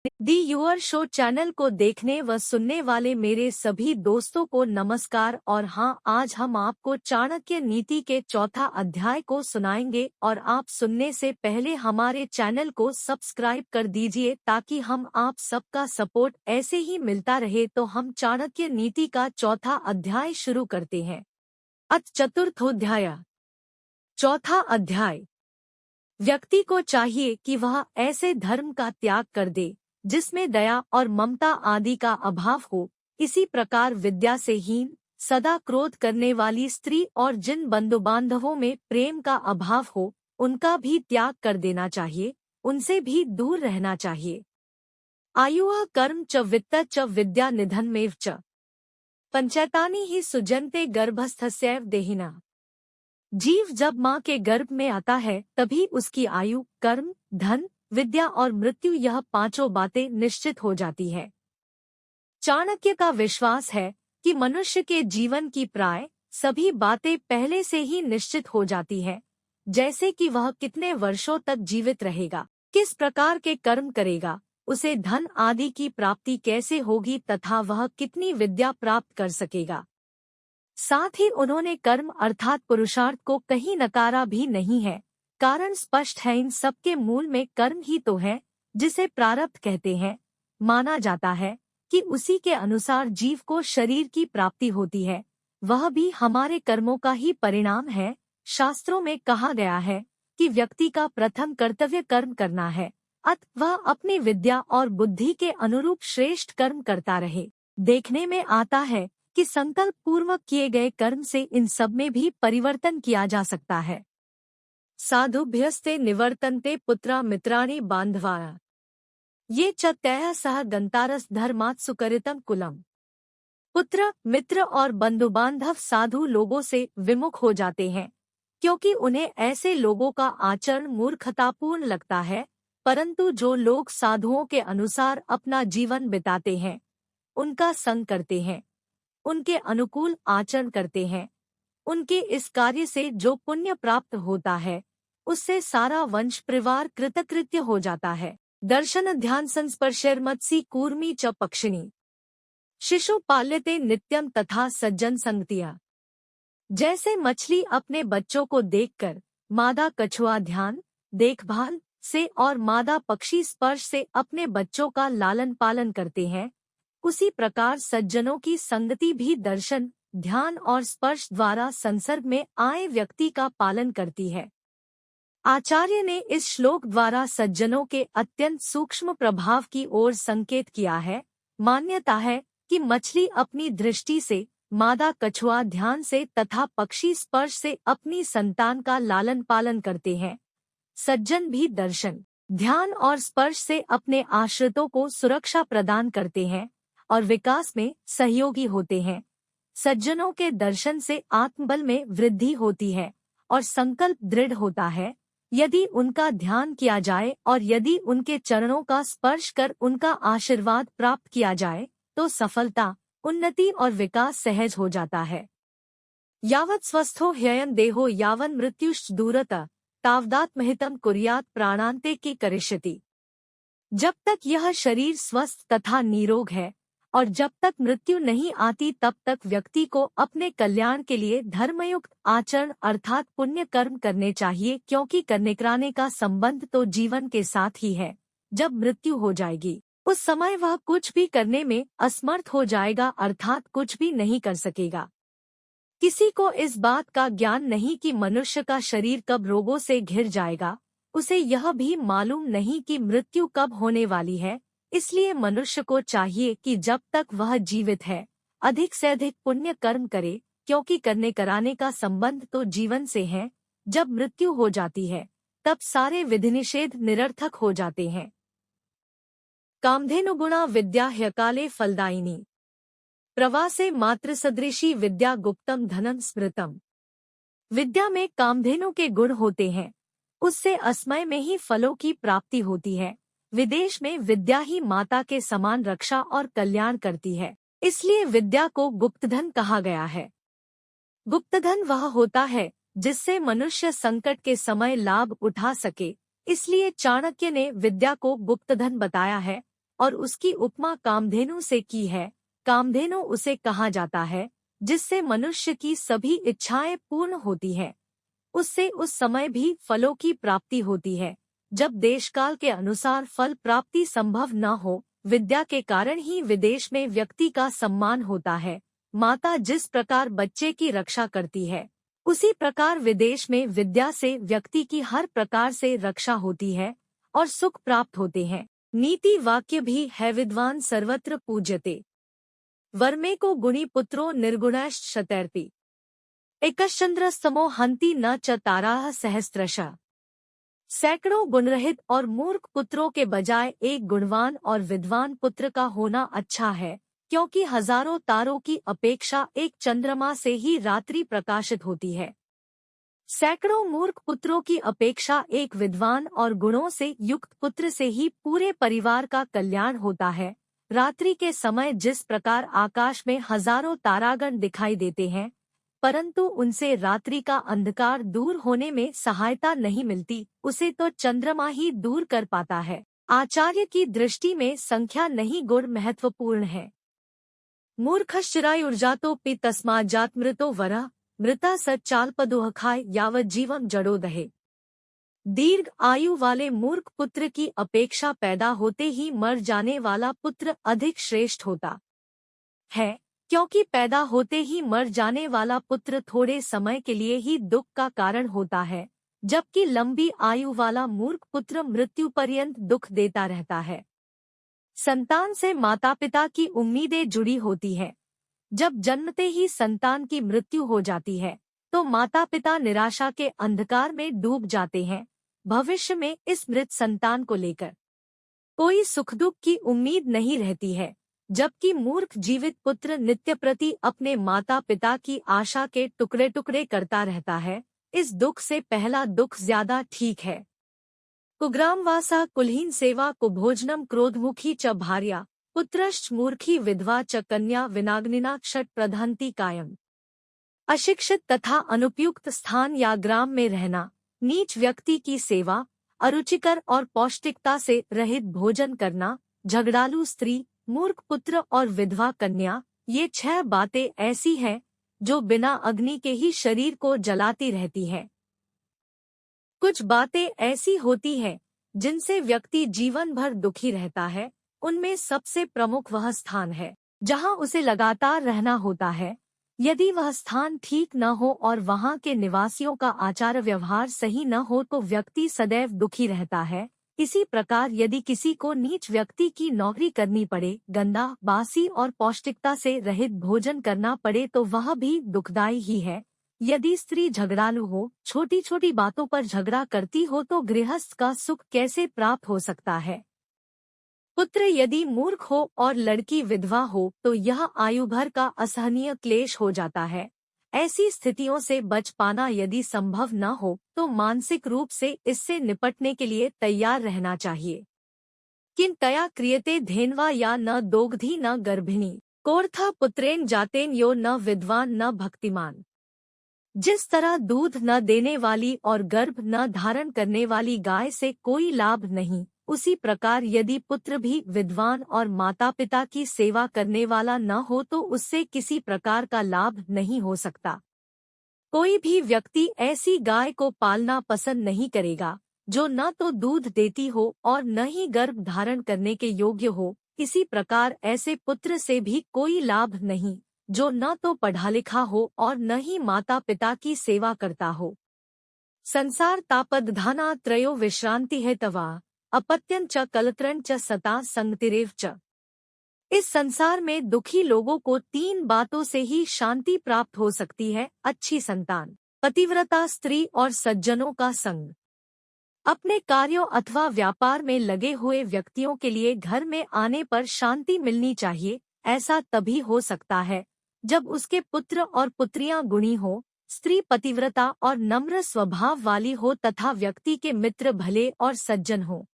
The your show channel को देखने व सुनने वाले मेरे सभी दोस्तों को नमस्कार। और हाँ, आज हम आपको चाणक्य नीति के चौथा अध्याय को सुनाएंगे और आप सुनने से पहले हमारे चैनल को सब्सक्राइब कर दीजिए ताकि हम आप सबका सपोर्ट ऐसे ही मिलता रहे। तो हम चाणक्य नीति का चौथा अध्याय शुरू करते हैं। अथ चतुर्थोध्याय। चौथा अध्याय। व्यक्ति को चाहिए कि वह ऐसे धर्म का त्याग कर दे जिसमें दया और ममता आदि का अभाव हो। इसी प्रकार विद्या से हीन, सदा क्रोध करने वाली स्त्री और जिन बंधु बांधवों में प्रेम का अभाव हो उनका भी त्याग कर देना चाहिए, उनसे भी दूर रहना चाहिए। आयुः कर्म च वित्त च विद्या निधनमेव च पंचैतानि ही सुजन्ते गर्भस्थस्यैव देहिना। जीव जब माँ के गर्भ में आता है तभी उसकी आयु, कर्म, धन, विद्या और मृत्यु यह पांचों बातें निश्चित हो जाती है। चाणक्य का विश्वास है कि मनुष्य के जीवन की प्राय सभी बातें पहले से ही निश्चित हो जाती है, जैसे कि वह कितने वर्षों तक जीवित रहेगा, किस प्रकार के कर्म करेगा, उसे धन आदि की प्राप्ति कैसे होगी तथा वह कितनी विद्या प्राप्त कर सकेगा। साथ ही उन्होंने कर्म अर्थात पुरुषार्थ को कहीं नकारा भी नहीं है। कारण स्पष्ट है, इन सबके मूल में कर्म ही तो है जिसे प्रारब्ध कहते हैं। माना जाता है कि उसी के अनुसार जीव को शरीर की प्राप्ति होती है, वह भी हमारे कर्मों का ही परिणाम है। शास्त्रों में कहा गया है कि व्यक्ति का प्रथम कर्तव्य कर्म करना है, अतः वह अपनी विद्या और बुद्धि के अनुरूप श्रेष्ठ कर्म करता रहे। देखने में आता है कि संकल्प पूर्वक किए गए कर्म से इन सब में भी परिवर्तन किया जा सकता है। साधुभ्यस्ते निवर्तन्ते पुत्रा मित्राणि बांधवाः ये च तयः सह गन्तारस धर्मात् सुकरितम कुलम। पुत्र, मित्र और बंधु बांधव साधु लोगों से विमुख हो जाते हैं क्योंकि उन्हें ऐसे लोगों का आचरण मूर्खतापूर्ण लगता है, परंतु जो लोग साधुओं के अनुसार अपना जीवन बिताते हैं, उनका संग करते हैं, उनके अनुकूल आचरण करते हैं, उनके इस कार्य से जो पुण्य प्राप्त होता है उससे सारा वंश परिवार कृतकृत्य हो जाता है। दर्शन ध्यान संस्पर्शैर्मत्सी कूर्मी च पक्षिणी शिशु पाल्यते नित्यम तथा सज्जन संगतिया। जैसे मछली अपने बच्चों को देखकर मादा कछुआ ध्यान, देखभाल से और मादा पक्षी स्पर्श से अपने बच्चों का लालन पालन करते हैं, उसी प्रकार सज्जनों की संगति भी दर्शन, ध्यान और स्पर्श द्वारा संसर्ग में आए व्यक्ति का पालन करती है। आचार्य ने इस श्लोक द्वारा सज्जनों के अत्यंत सूक्ष्म प्रभाव की ओर संकेत किया है। मान्यता है कि मछली अपनी दृष्टि से, मादा कछुआ ध्यान से तथा पक्षी स्पर्श से अपनी संतान का लालन पालन करते हैं। सज्जन भी दर्शन, ध्यान और स्पर्श से अपने आश्रितों को सुरक्षा प्रदान करते हैं और विकास में सहयोगी होते हैं। सज्जनों के दर्शन से आत्मबल में वृद्धि होती है और संकल्प दृढ़ होता है। यदि उनका ध्यान किया जाए और यदि उनके चरणों का स्पर्श कर उनका आशीर्वाद प्राप्त किया जाए तो सफलता, उन्नति और विकास सहज हो जाता है। यावत् स्वस्थो ह्ययन देहो यावन् मृत्युश्च दूरतः तावदात्महितं कुर्यात् प्राणान्ते की करिष्यति। जब तक यह शरीर स्वस्थ तथा निरोग है और जब तक मृत्यु नहीं आती तब तक व्यक्ति को अपने कल्याण के लिए धर्मयुक्त आचरण अर्थात पुण्य कर्म करने चाहिए, क्योंकि करने कराने का संबंध तो जीवन के साथ ही है। जब मृत्यु हो जाएगी उस समय वह कुछ भी करने में असमर्थ हो जाएगा अर्थात कुछ भी नहीं कर सकेगा। किसी को इस बात का ज्ञान नहीं कि मनुष्य का शरीर कब रोगों से घिर जाएगा, उसे यह भी मालूम नहीं कि मृत्यु कब होने वाली है। इसलिए मनुष्य को चाहिए कि जब तक वह जीवित है अधिक से अधिक पुण्य कर्म करे, क्योंकि करने कराने का संबंध तो जीवन से है। जब मृत्यु हो जाती है तब सारे विधि निषेध निरर्थक हो जाते हैं। कामधेनुगुणा विद्या ह्यकाले फलदायिनी प्रवासे मातृसदृशी विद्या गुप्तम धनम स्मृतम। विद्या में कामधेनु के गुण होते हैं, उससे असमय में ही फलों की प्राप्ति होती है। विदेश में विद्या ही माता के समान रक्षा और कल्याण करती है, इसलिए विद्या को गुप्तधन कहा गया है। गुप्तधन वह होता है जिससे मनुष्य संकट के समय लाभ उठा सके, इसलिए चाणक्य ने विद्या को गुप्तधन बताया है। और उसकी उपमा कामधेनु से की है। कामधेनु उसे कहा जाता है जिससे मनुष्य की सभी इच्छाएं पूर्ण होती है। उससे उस समय भी फलों की प्राप्ति होती है जब देशकाल के अनुसार फल प्राप्ति संभव न हो। विद्या के कारण ही विदेश में व्यक्ति का सम्मान होता है। माता जिस प्रकार बच्चे की रक्षा करती है, उसी प्रकार विदेश में विद्या से व्यक्ति की हर प्रकार से रक्षा होती है और सुख प्राप्त होते हैं। नीति वाक्य भी है, विद्वान सर्वत्र पूज्यते, वर्मे को गुणी पुत्रो निर्गुणश्च शतैर्पि, एकश्चंद्रस्तमो हन्ति न च ताराः सहस्त्रशः। सैकड़ों गुणरहित और मूर्ख पुत्रों के बजाय एक गुणवान और विद्वान पुत्र का होना अच्छा है, क्योंकि हजारों तारों की अपेक्षा एक चंद्रमा से ही रात्रि प्रकाशित होती है। सैकड़ों मूर्ख पुत्रों की अपेक्षा एक विद्वान और गुणों से युक्त पुत्र से ही पूरे परिवार का कल्याण होता है। रात्रि के समय जिस प्रकार आकाश में हजारों तारागण दिखाई देते हैं, परंतु उनसे रात्रि का अंधकार दूर होने में सहायता नहीं मिलती, उसे तो चंद्रमा ही दूर कर पाता है। आचार्य की दृष्टि में संख्या नहीं गुण महत्वपूर्ण है। मूर्खश्चिरायुर्जातोऽपि तस्माज्जात मृतो वरः, मृता सच्चाल्पदुःखाय यावत् जीवम जड़ो दहे। दीर्घ आयु वाले मूर्ख पुत्र की अपेक्षा पैदा होते ही मर जाने वाला पुत्र अधिक श्रेष्ठ होता है, क्योंकि पैदा होते ही मर जाने वाला पुत्र थोड़े समय के लिए ही दुख का कारण होता है, जबकि लंबी आयु वाला मूर्ख पुत्र मृत्यु पर्यंत दुख देता रहता है। संतान से माता पिता की उम्मीदें जुड़ी होती है। जब जन्मते ही संतान की मृत्यु हो जाती है तो माता पिता निराशा के अंधकार में डूब जाते हैं। भविष्य में इस मृत संतान को लेकर कोई सुख दुख की उम्मीद नहीं रहती है, जबकि मूर्ख जीवित पुत्र नित्य प्रति अपने माता पिता की आशा के टुकड़े टुकड़े करता रहता है। इस दुख से पहला दुख ज्यादा ठीक है। कुग्रामवासा कुलहीन सेवा कुभोजनम क्रोधमुखी च भार्या, पुत्रश्च मूर्खी विधवा च कन्या विनाग्निना क्षट प्रधांति कायम। अशिक्षित तथा अनुपयुक्त स्थान या ग्राम में रहना, नीच व्यक्ति की सेवा, अरुचिकर और पौष्टिकता से रहित भोजन करना, झगड़ालू स्त्री, मूर्ख पुत्र और विधवा कन्या, ये 6 बातें ऐसी हैं जो बिना अग्नि के ही शरीर को जलाती रहती है। कुछ बातें ऐसी होती हैं जिनसे व्यक्ति जीवन भर दुखी रहता है। उनमें सबसे प्रमुख वह स्थान है जहां उसे लगातार रहना होता है। यदि वह स्थान ठीक न हो और वहां के निवासियों का आचार व्यवहार सही न हो तो व्यक्ति सदैव दुखी रहता है। इसी प्रकार यदि किसी को नीच व्यक्ति की नौकरी करनी पड़े, गंदा, बासी और पौष्टिकता से रहित भोजन करना पड़े तो वह भी दुखदायी ही है। यदि स्त्री झगड़ालू हो, छोटी छोटी बातों पर झगड़ा करती हो तो गृहस्थ का सुख कैसे प्राप्त हो सकता है। पुत्र यदि मूर्ख हो और लड़की विधवा हो तो यह आयु भर का असहनीय क्लेश हो जाता है। ऐसी स्थितियों से बच पाना यदि संभव न हो तो मानसिक रूप से इससे निपटने के लिए तैयार रहना चाहिए। किं तया क्रियते धेन्वा या न दोग्धी न गर्भिणी, कोर्था पुत्रेण जातेन यो न विद्वान न भक्तिमान। जिस तरह दूध न देने वाली और गर्भ न धारण करने वाली गाय से कोई लाभ नहीं, उसी प्रकार यदि पुत्र भी विद्वान और माता पिता की सेवा करने वाला न हो तो उससे किसी प्रकार का लाभ नहीं हो सकता। कोई भी व्यक्ति ऐसी गाय को पालना पसंद नहीं करेगा जो न तो दूध देती हो और न ही गर्भ धारण करने के योग्य हो। इसी प्रकार ऐसे पुत्र से भी कोई लाभ नहीं जो न तो पढ़ा लिखा हो और न ही माता पिता की सेवा करता हो। संसार तापदधाना त्रयो विश्रांति है तवा, अपत्यं च कलत्रं च सता संगतिरेव च। इस संसार में दुखी लोगों को 3 बातों से ही शांति प्राप्त हो सकती है: अच्छी संतान, पतिव्रता स्त्री और सज्जनों का संग। अपने कार्यों अथवा व्यापार में लगे हुए व्यक्तियों के लिए घर में आने पर शांति मिलनी चाहिए। ऐसा तभी हो सकता है जब उसके पुत्र और पुत्रियां गुणी हो, स्त्री पतिव्रता और नम्र स्वभाव वाली हो तथा व्यक्ति के मित्र भले और सज्जन हो।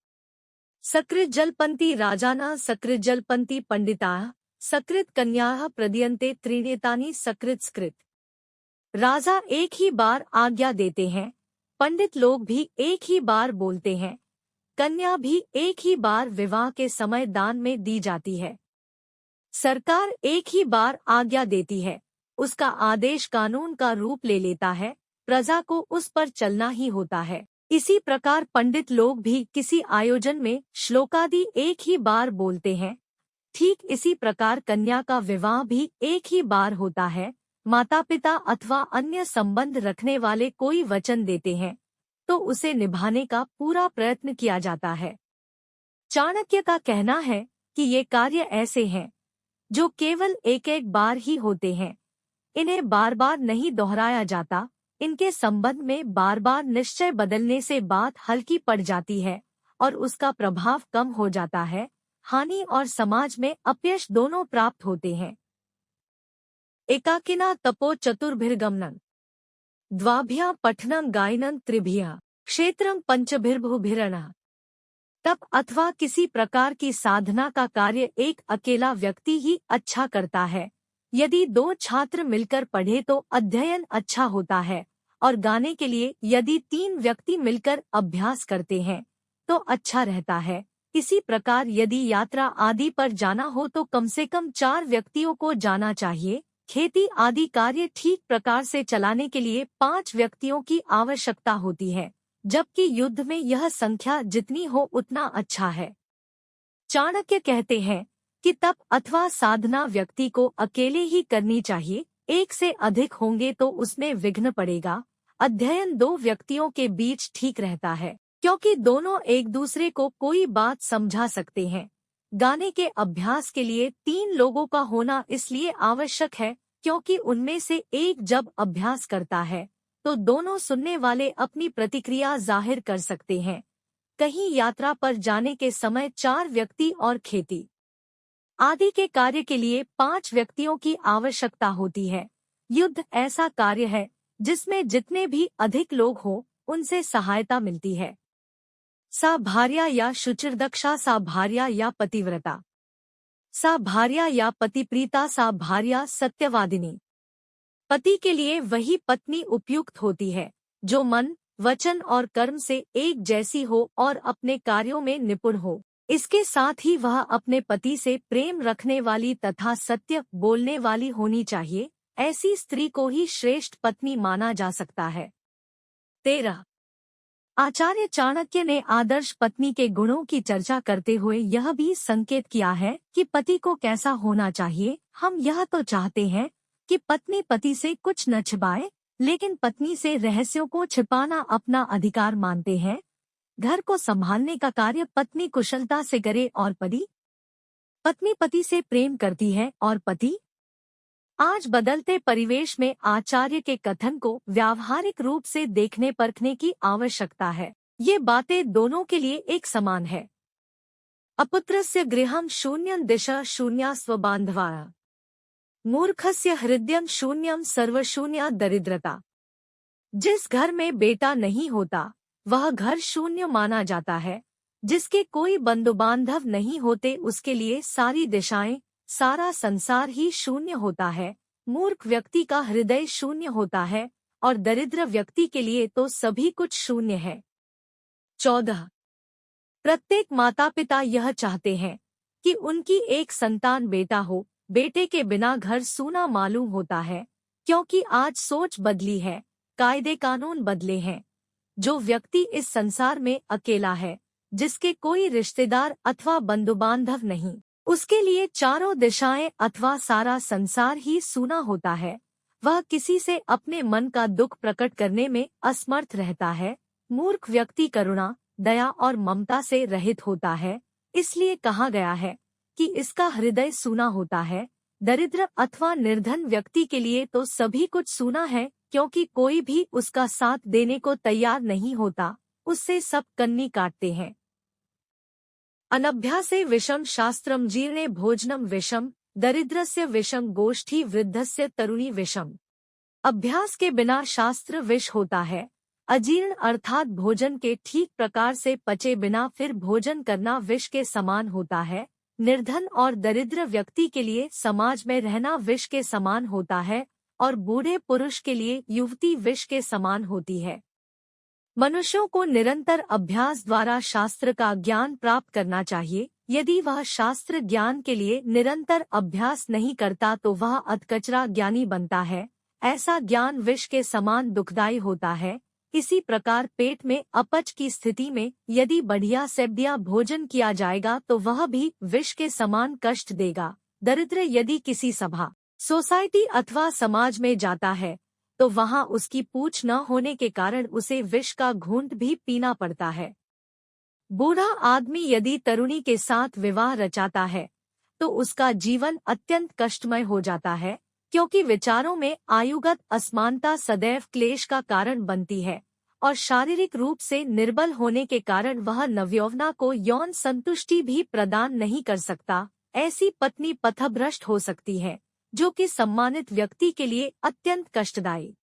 सकृत जलपंती राजाना सकृत जलपंती पंडिताः, सकृत कन्याः प्रदीयन्ते त्रीण्येतानि सकृत स्कृत। राजा एक ही बार आज्ञा देते हैं, पंडित लोग भी एक ही बार बोलते हैं, कन्या भी एक ही बार विवाह के समय दान में दी जाती है। सरकार एक ही बार आज्ञा देती है, उसका आदेश कानून का रूप ले लेता है, प्रजा को उस पर चलना ही होता है। इसी प्रकार पंडित लोग भी किसी आयोजन में श्लोकादि एक ही बार बोलते हैं। ठीक इसी प्रकार कन्या का विवाह भी एक ही बार होता है। माता पिता अथवा अन्य संबंध रखने वाले कोई वचन देते हैं तो उसे निभाने का पूरा प्रयत्न किया जाता है। चाणक्य का कहना है कि ये कार्य ऐसे हैं जो केवल एक एक बार ही होते हैं, इन्हें बार बार नहीं दोहराया जाता। इनके संबंध में बार बार निश्चय बदलने से बात हल्की पड़ जाती है और उसका प्रभाव कम हो जाता है। हानि और समाज में अपयश दोनों प्राप्त होते हैं। एकाकिना तपो चतुर्भिर्गमनं द्वाभ्या पठनं गायनं त्रिभ्या क्षेत्रं पंचभिर्भुभिरणः। तप अथवा किसी प्रकार की साधना का कार्य एक अकेला व्यक्ति ही अच्छा करता है। यदि 2 छात्र मिलकर पढ़े तो अध्ययन अच्छा होता है, और गाने के लिए यदि 3 व्यक्ति मिलकर अभ्यास करते हैं तो अच्छा रहता है। इसी प्रकार यदि यात्रा आदि पर जाना हो तो कम से कम 4 व्यक्तियों को जाना चाहिए। खेती आदि कार्य ठीक प्रकार से चलाने के लिए 5 व्यक्तियों की आवश्यकता होती है, जबकि युद्ध में यह संख्या जितनी हो उतना अच्छा है। चाणक्य कहते हैं कि तप अथवा साधना व्यक्ति को अकेले ही करनी चाहिए, एक से अधिक होंगे तो उसमें विघ्न पड़ेगा। अध्ययन 2 व्यक्तियों के बीच ठीक रहता है, क्योंकि दोनों एक दूसरे को कोई बात समझा सकते हैं। गाने के अभ्यास के लिए 3 लोगों का होना इसलिए आवश्यक है क्योंकि उनमें से एक जब अभ्यास करता है तो दोनों सुनने वाले अपनी प्रतिक्रिया जाहिर कर सकते हैं। कहीं यात्रा पर जाने के समय 4 व्यक्ति और खेती आदि के कार्य के लिए 5 व्यक्तियों की आवश्यकता होती है। युद्ध ऐसा कार्य है जिसमें जितने भी अधिक लोग हो उनसे सहायता मिलती है। सा भार्या या शुचिर्दक्षा, सा भार्या या पतिव्रता, सा भार्या या पतिप्रीता, सा भार्या सत्यवादिनी। पति के लिए वही पत्नी उपयुक्त होती है जो मन, वचन और कर्म से एक जैसी हो और अपने कार्यों में निपुण हो। इसके साथ ही वह अपने पति से प्रेम रखने वाली तथा सत्य बोलने वाली होनी चाहिए। ऐसी स्त्री को ही श्रेष्ठ पत्नी माना जा सकता है। 13. आचार्य चाणक्य ने आदर्श पत्नी के गुणों की चर्चा करते हुए यह भी संकेत किया है कि पति को कैसा होना चाहिए। हम यह तो चाहते हैं कि पत्नी पति से कुछ न छिपाए, लेकिन पत्नी से रहस्यों को छिपाना अपना अधिकार मानते हैं। घर को संभालने का कार्य पत्नी कुशलता से करे और पत्नी पति से प्रेम करती है और पति। आज बदलते परिवेश में आचार्य के कथन को व्यावहारिक रूप से देखने परखने की आवश्यकता है। ये बातें दोनों के लिए एक समान है। अपुत्रस्य गृहं शून्यं दिशा शून्या स्वबान्धवा, मूर्खस्य हृदयं शून्यं सर्वशून्या दरिद्रता। जिस घर में बेटा नहीं होता वह घर शून्य माना जाता है। जिसके कोई बंधु बांधव नहीं होते उसके लिए सारी दिशाएं, सारा संसार ही शून्य होता है। मूर्ख व्यक्ति का हृदय शून्य होता है और दरिद्र व्यक्ति के लिए तो सभी कुछ शून्य है। 14. प्रत्येक माता पिता यह चाहते हैं कि उनकी एक संतान बेटा हो। बेटे के बिना घर सूना मालूम होता है, क्योंकि आज सोच बदली है, कायदे कानून बदले हैं। जो व्यक्ति इस संसार में अकेला है, जिसके कोई रिश्तेदार अथवा बंधु बांधव नहीं, उसके लिए चारों दिशाएं अथवा सारा संसार ही सूना होता है। वह किसी से अपने मन का दुख प्रकट करने में असमर्थ रहता है। मूर्ख व्यक्ति करुणा, दया और ममता से रहित होता है। इसलिए कहा गया है कि इसका हृदय सूना होता है। दरिद्र अथवा निर्धन व्यक्ति के लिए तो सभी कुछ सूना है, क्योंकि कोई भी उसका साथ देने को तैयार नहीं होता। उससे सब कन्नी काटते हैं। अनभ्यासे विषम शास्त्रम जीर्णे भोजनम विषम, दरिद्रस्य विषम गोष्ठी वृद्धस्य तरुणी विषम। अभ्यास के बिना शास्त्र विष होता है। अजीर्ण अर्थात भोजन के ठीक प्रकार से पचे बिना फिर भोजन करना विष के समान होता है। निर्धन और दरिद्र व्यक्ति के लिए समाज में रहना विष के समान होता है और बूढ़े पुरुष के लिए युवती विष के समान होती है। मनुष्यों को निरंतर अभ्यास द्वारा शास्त्र का ज्ञान प्राप्त करना चाहिए। यदि वह शास्त्र ज्ञान के लिए निरंतर अभ्यास नहीं करता तो वह अधकचरा ज्ञानी बनता है। ऐसा ज्ञान विष के समान दुखदायी होता है। इसी प्रकार पेट में अपच की स्थिति में यदि बढ़िया से बढ़िया भोजन किया जाएगा तो वह भी विष के समान कष्ट देगा। दरिद्र यदि किसी सभा, सोसाइटी अथवा समाज में जाता है तो वहां उसकी पूछ न होने के कारण उसे विष का घूंट भी पीना पड़ता है। बूढ़ा आदमी यदि तरुणी के साथ विवाह रचाता है तो उसका जीवन अत्यंत कष्टमय हो जाता है, क्योंकि विचारों में आयुगत असमानता सदैव क्लेश का कारण बनती है और शारीरिक रूप से निर्बल होने के कारण वह नवयौवना को यौन संतुष्टि भी प्रदान नहीं कर सकता। ऐसी पत्नी पथभ्रष्ट हो सकती है, जो कि सम्मानित व्यक्ति के लिए अत्यंत कष्टदायी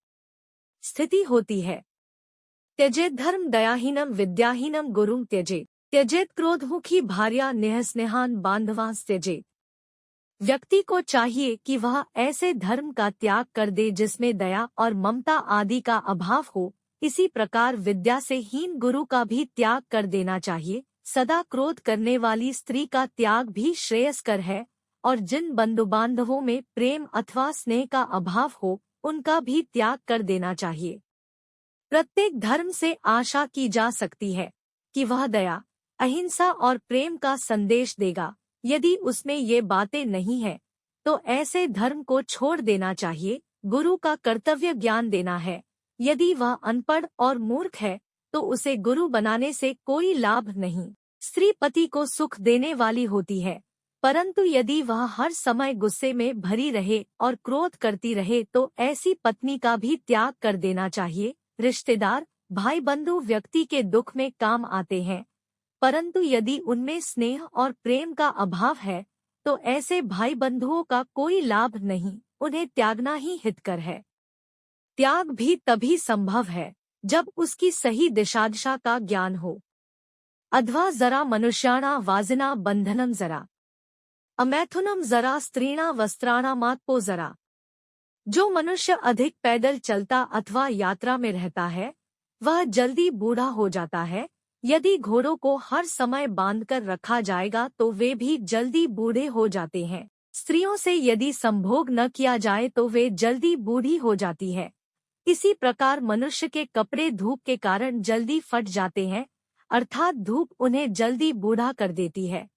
स्थिति होती है। त्यजेत धर्म दयाहीनम विद्याहीनम गुरुं त्यजेत, त्यजेत क्रोधमुखी भार्या नेहस्नेहान बांधवांस त्यजेत। व्यक्ति को चाहिए कि वह ऐसे धर्म का त्याग कर दे जिसमें दया और ममता आदि का अभाव हो। इसी प्रकार विद्या से हीन गुरु का भी त्याग कर देना चाहिए। सदा क्रोध करने वाली स्त्री का त्याग भी श्रेयस्कर है, और जिन बंधु बांधवों में प्रेम अथवा स्नेह का अभाव हो उनका भी त्याग कर देना चाहिए। प्रत्येक धर्म से आशा की जा सकती है कि वह दया, अहिंसा और प्रेम का संदेश देगा। यदि उसमें ये बातें नहीं है तो ऐसे धर्म को छोड़ देना चाहिए। गुरु का कर्तव्य ज्ञान देना है। यदि वह अनपढ़ और मूर्ख है तो उसे गुरु बनाने से कोई लाभ नहीं। स्त्री पति को सुख देने वाली होती है, परंतु यदि वह हर समय गुस्से में भरी रहे और क्रोध करती रहे तो ऐसी पत्नी का भी त्याग कर देना चाहिए। रिश्तेदार, भाई बंधु व्यक्ति के दुख में काम आते हैं, परंतु यदि उनमें स्नेह और प्रेम का अभाव है तो ऐसे भाई बंधुओं का कोई लाभ नहीं, उन्हें त्यागना ही हितकर है। त्याग भी तभी संभव है जब उसकी सही दिशा का ज्ञान हो। अध्वा जरा मनुष्याणा वाजिना बंधनम जरा, अमैथुनम जरा स्त्रीणा वस्त्राणामात्पो जरा। जो मनुष्य अधिक पैदल चलता अथवा यात्रा में रहता है वह जल्दी बूढ़ा हो जाता है। यदि घोड़ों को हर समय बांधकर रखा जाएगा तो वे भी जल्दी बूढ़े हो जाते हैं। स्त्रियों से यदि संभोग न किया जाए तो वे जल्दी बूढ़ी हो जाती है। इसी प्रकार मनुष्य के कपड़े धूप के कारण जल्दी फट जाते हैं, अर्थात धूप उन्हें जल्दी बूढ़ा कर देती है।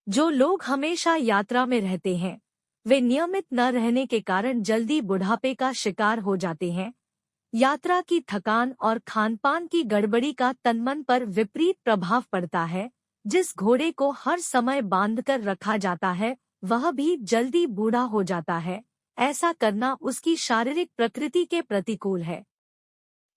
जो लोग हमेशा यात्रा में रहते हैं वे नियमित न रहने के कारण जल्दी बुढ़ापे का शिकार हो जाते हैं। यात्रा की थकान और खानपान की गड़बड़ी का तनमन पर विपरीत प्रभाव पड़ता है। जिस घोड़े को हर समय बांधकर रखा जाता है वह भी जल्दी बूढ़ा हो जाता है। ऐसा करना उसकी शारीरिक प्रकृति के प्रतिकूल है।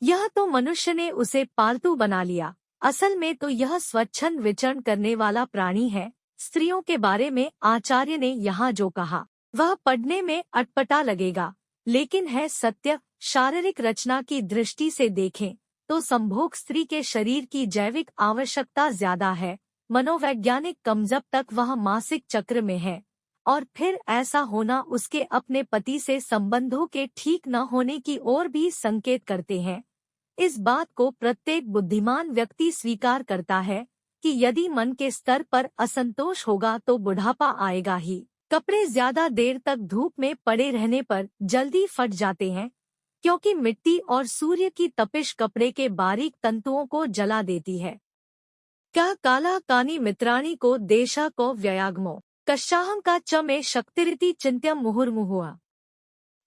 यह तो मनुष्य ने उसे पालतू बना लिया, असल में तो यह स्वच्छंद विचरण करने वाला प्राणी है। स्त्रियों के बारे में आचार्य ने यहाँ जो कहा वह पढ़ने में अटपटा लगेगा, लेकिन है सत्य। शारीरिक रचना की दृष्टि से देखें तो संभोग स्त्री के शरीर की जैविक आवश्यकता ज्यादा है। मनोवैज्ञानिक कम जब तक वह मासिक चक्र में है, और फिर ऐसा होना उसके अपने पति से संबंधों के ठीक न होने की ओर भी संकेत करते हैं। इस बात को प्रत्येक बुद्धिमान व्यक्ति स्वीकार करता है कि यदि मन के स्तर पर असंतोष होगा तो बुढ़ापा आएगा ही। कपड़े ज्यादा देर तक धूप में पड़े रहने पर जल्दी फट जाते हैं, क्योंकि मिट्टी और सूर्य की तपिश कपड़े के बारीक तंतुओं को जला देती है। क्या काला कानी मित्राणी को देशा को व्ययागमो कशाहम का च में शक्तिरिति चिंत्यम मुहुर्मुहुआ।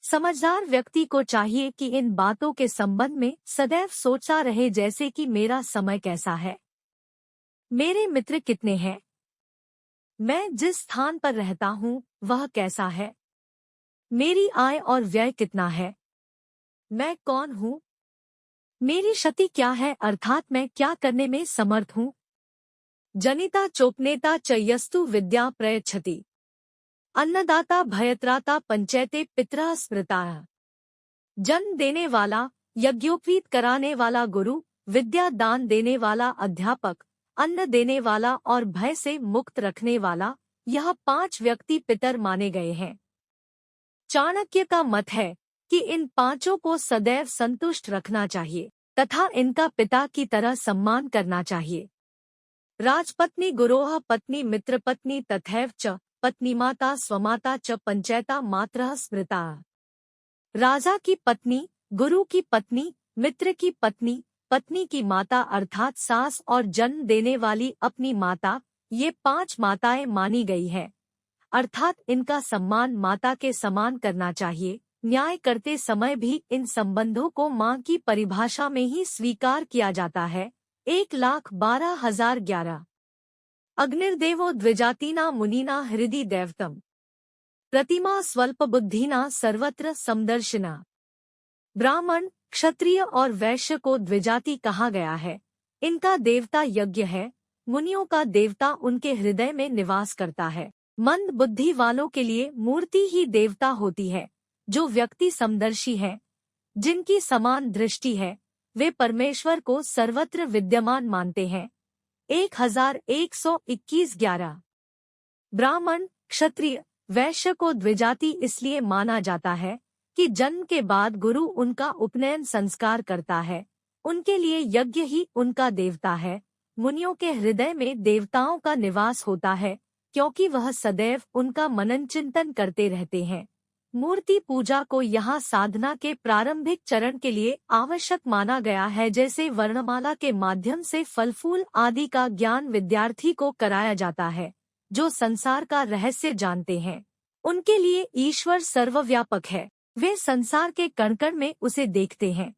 समझदार व्यक्ति को चाहिए कि इन बातों के संबंध में सदैव सोचता रहे, जैसे कि मेरा समय कैसा है, मेरे मित्र कितने हैं, मैं जिस स्थान पर रहता हूँ वह कैसा है, मेरी आय और व्यय कितना है, मैं कौन हूँ, मेरी क्षति क्या है, अर्थात मैं क्या करने में समर्थ हूँ। जनिता चोपनेता चयस्तु विद्या प्रयच्छति, अन्नदाता भयत्राता पंचैते पितरा स्मृता। जन्म देने वाला, यज्ञोपवीत कराने वाला गुरु, विद्या दान देने वाला अध्यापक, अन्न देने वाला और भय से मुक्त रखने वाला, यह 5 व्यक्ति पितर माने गए हैं। चाणक्य का मत है कि इन 5 को सदैव संतुष्ट रखना चाहिए। तथा इनका पिता की तरह सम्मान करना चाहिए। राजपत्नी गुरोह पत्नी मित्रपत्नी तथैव च पत्नीमाता स्वमाता च पंचैता मातरः स्मृता। राजा की पत्नी, गुरु की पत्नी, मित्र की पत्नी, पत्नी की माता अर्थात सास और जन्म देने वाली अपनी माता, ये 5 माताएं मानी गई है। अर्थात इनका सम्मान माता के समान करना चाहिए। न्याय करते समय भी इन संबंधों को माँ की परिभाषा में ही स्वीकार किया जाता है। 1,12,011। अग्निर्देवो द्विजातीना मुनीना हृदि दैवतम प्रतिमा स्वल्पबुद्धिना सर्वत्र समदर्शिना। ब्राह्मण, क्षत्रिय और वैश्य को द्विजाति कहा गया है। इनका देवता यज्ञ है। मुनियों का देवता उनके हृदय में निवास करता है। मंद बुद्धि वालों के लिए मूर्ति ही देवता होती है। जो व्यक्ति समदर्शी हैं, जिनकी समान दृष्टि है, वे परमेश्वर को सर्वत्र विद्यमान मानते हैं। 1121-11। ब्राह्मण, क्षत्रिय, वैश्य को द्विजाति इसलिए माना जाता है कि जन्म के बाद गुरु उनका उपनयन संस्कार करता है। उनके लिए यज्ञ ही उनका देवता है। मुनियों के हृदय में देवताओं का निवास होता है, क्योंकि वह सदैव उनका मनन चिंतन करते रहते हैं। मूर्ति पूजा को यहाँ साधना के प्रारंभिक चरण के लिए आवश्यक माना गया है। जैसे वर्णमाला के माध्यम से फल फूल आदि का ज्ञान विद्यार्थी को कराया जाता है। जो संसार का रहस्य जानते हैं, उनके लिए ईश्वर सर्वव्यापक है। वे संसार के कण कण में उसे देखते हैं।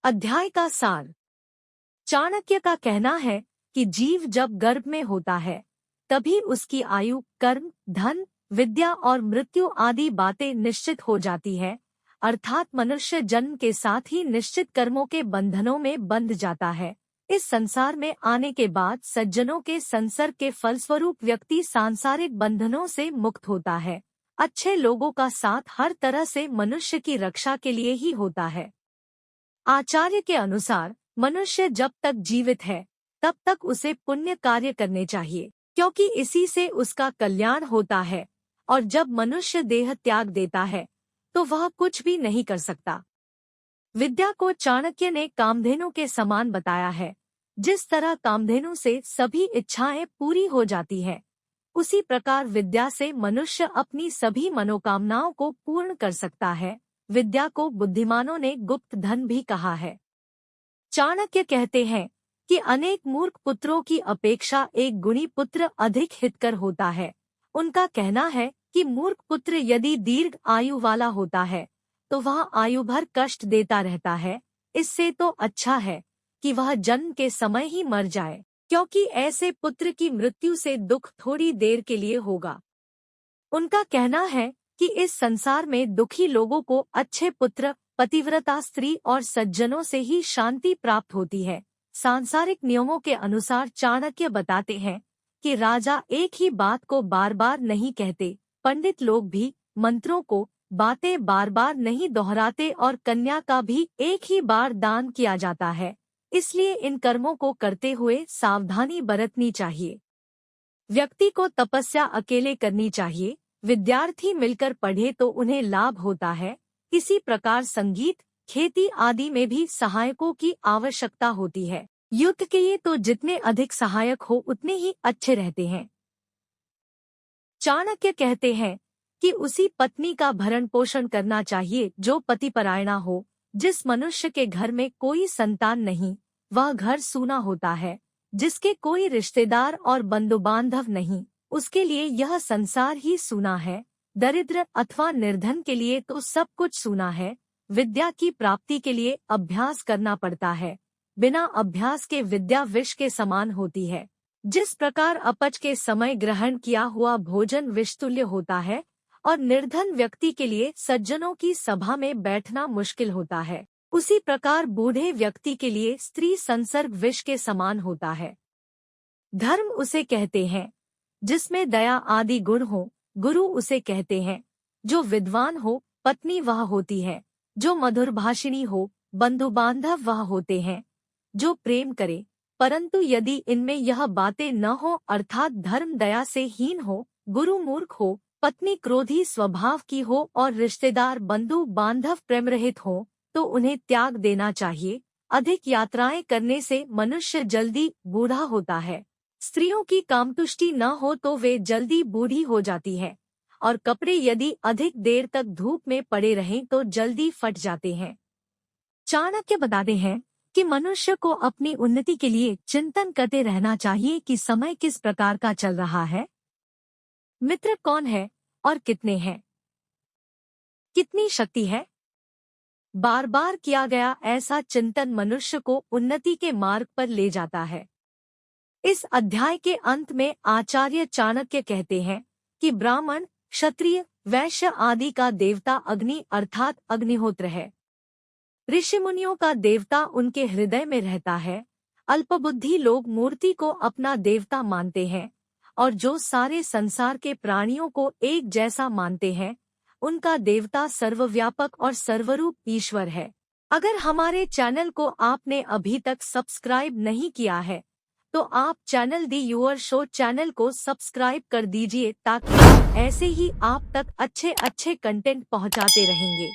अध्याय का सार। चाणक्य का कहना है कि जीव जब गर्भ में होता है, तभी उसकी आयु, कर्म, धन, विद्या और मृत्यु आदि बातें निश्चित हो जाती है। अर्थात मनुष्य जन्म के साथ ही निश्चित कर्मों के बंधनों में बंध जाता है। इस संसार में आने के बाद सज्जनों के संसर्ग के फलस्वरूप व्यक्ति सांसारिक बंधनों से मुक्त होता है। अच्छे लोगों का साथ हर तरह से मनुष्य की रक्षा के लिए ही होता है। आचार्य के अनुसार मनुष्य जब तक जीवित है, तब तक उसे पुण्य कार्य करने चाहिए, क्योंकि इसी से उसका कल्याण होता है। और जब मनुष्य देह त्याग देता है, तो वह कुछ भी नहीं कर सकता। विद्या को चाणक्य ने कामधेनु के समान बताया है। जिस तरह कामधेनु से सभी इच्छाएं पूरी हो जाती है, उसी प्रकार विद्या से मनुष्य अपनी सभी मनोकामनाओं को पूर्ण कर सकता है। विद्या को बुद्धिमानों ने गुप्त धन भी कहा है। चाणक्य कहते हैं कि अनेक मूर्ख पुत्रों की अपेक्षा एक गुणी पुत्र अधिक हितकर होता है। उनका कहना है कि मूर्ख पुत्र यदि दीर्घ आयु वाला होता है, तो वह आयु भर कष्ट देता रहता है। इससे तो अच्छा है कि वह जन्म के समय ही मर जाए, क्योंकि ऐसे पुत्र की मृत्यु से दुख थोड़ी देर के लिए होगा। उनका कहना है कि इस संसार में दुखी लोगों को अच्छे पुत्र, पतिव्रता स्त्री और सज्जनों से ही शांति प्राप्त होती है। सांसारिक नियमों के अनुसार चाणक्य बताते हैं कि राजा एक ही बात को बार बार नहीं कहते। पंडित लोग भी मंत्रों को बातें बार बार नहीं दोहराते और कन्या का भी एक ही बार दान किया जाता है। इसलिए इन कर्मों को करते हुए सावधानी बरतनी चाहिए। व्यक्ति को तपस्या अकेले करनी चाहिए। विद्यार्थी मिलकर पढ़े तो उन्हें लाभ होता है। इसी प्रकार संगीत, खेती आदि में भी सहायकों की आवश्यकता होती है। युद्ध के लिए तो जितने अधिक सहायक हो उतने ही अच्छे रहते हैं। चाणक्य कहते हैं कि उसी पत्नी का भरण पोषण करना चाहिए जो पतिपरायणा हो। जिस मनुष्य के घर में कोई संतान नहीं, वह घर सूना होता है। जिसके कोई रिश्तेदार और बंधु बांधव नहीं, उसके लिए यह संसार ही सूना है। दरिद्र अथवा निर्धन के लिए तो सब कुछ सूना है। विद्या की प्राप्ति के लिए अभ्यास करना पड़ता है। बिना अभ्यास के विद्या विष के समान होती है। जिस प्रकार अपच के समय ग्रहण किया हुआ भोजन विषतुल्य होता है और निर्धन व्यक्ति के लिए सज्जनों की सभा में बैठना मुश्किल होता है, उसी प्रकार बूढ़े व्यक्ति के लिए स्त्री संसर्ग विष के समान होता है। धर्म उसे कहते हैं जिसमें दया आदि गुण हो। गुरु उसे कहते हैं जो विद्वान हो। पत्नी वह होती है जो मधुरभाषिणी हो। बंधु बांधव वह होते हैं जो प्रेम करे। परंतु यदि इनमें यह बातें न हो, अर्थात धर्म दया से हीन हो, गुरु मूर्ख हो, पत्नी क्रोधी स्वभाव की हो और रिश्तेदार बंधु बांधव प्रेमरहित हो, तो उन्हें त्याग देना चाहिए। अधिक यात्राएं करने से मनुष्य जल्दी बूढ़ा होता है। स्त्रियों की कामतुष्टि न हो तो वे जल्दी बूढ़ी हो जाती है, और कपड़े यदि अधिक देर तक धूप में पड़े रहें तो जल्दी फट जाते हैं। चाणक्य बताते हैं कि मनुष्य को अपनी उन्नति के लिए चिंतन करते रहना चाहिए कि समय किस प्रकार का चल रहा है, मित्र कौन है और कितने हैं, कितनी शक्ति है। बार बार किया गया ऐसा चिंतन मनुष्य को उन्नति के मार्ग पर ले जाता है। इस अध्याय के अंत में आचार्य चाणक्य कहते हैं कि ब्राह्मण, क्षत्रिय, वैश्य आदि का देवता अग्नि अर्थात अग्निहोत्र है। ऋषि मुनियों का देवता उनके हृदय में रहता है। अल्पबुद्धि लोग मूर्ति को अपना देवता मानते हैं, और जो सारे संसार के प्राणियों को एक जैसा मानते हैं, उनका देवता सर्वव्यापक और सर्वरूप ईश्वर है। अगर हमारे चैनल को आपने अभी तक सब्सक्राइब नहीं किया है, तो आप channel the your show channel को सब्सक्राइब कर दीजिए, ताकि ऐसे ही आप तक अच्छे अच्छे कंटेंट पहुंचाते रहेंगे।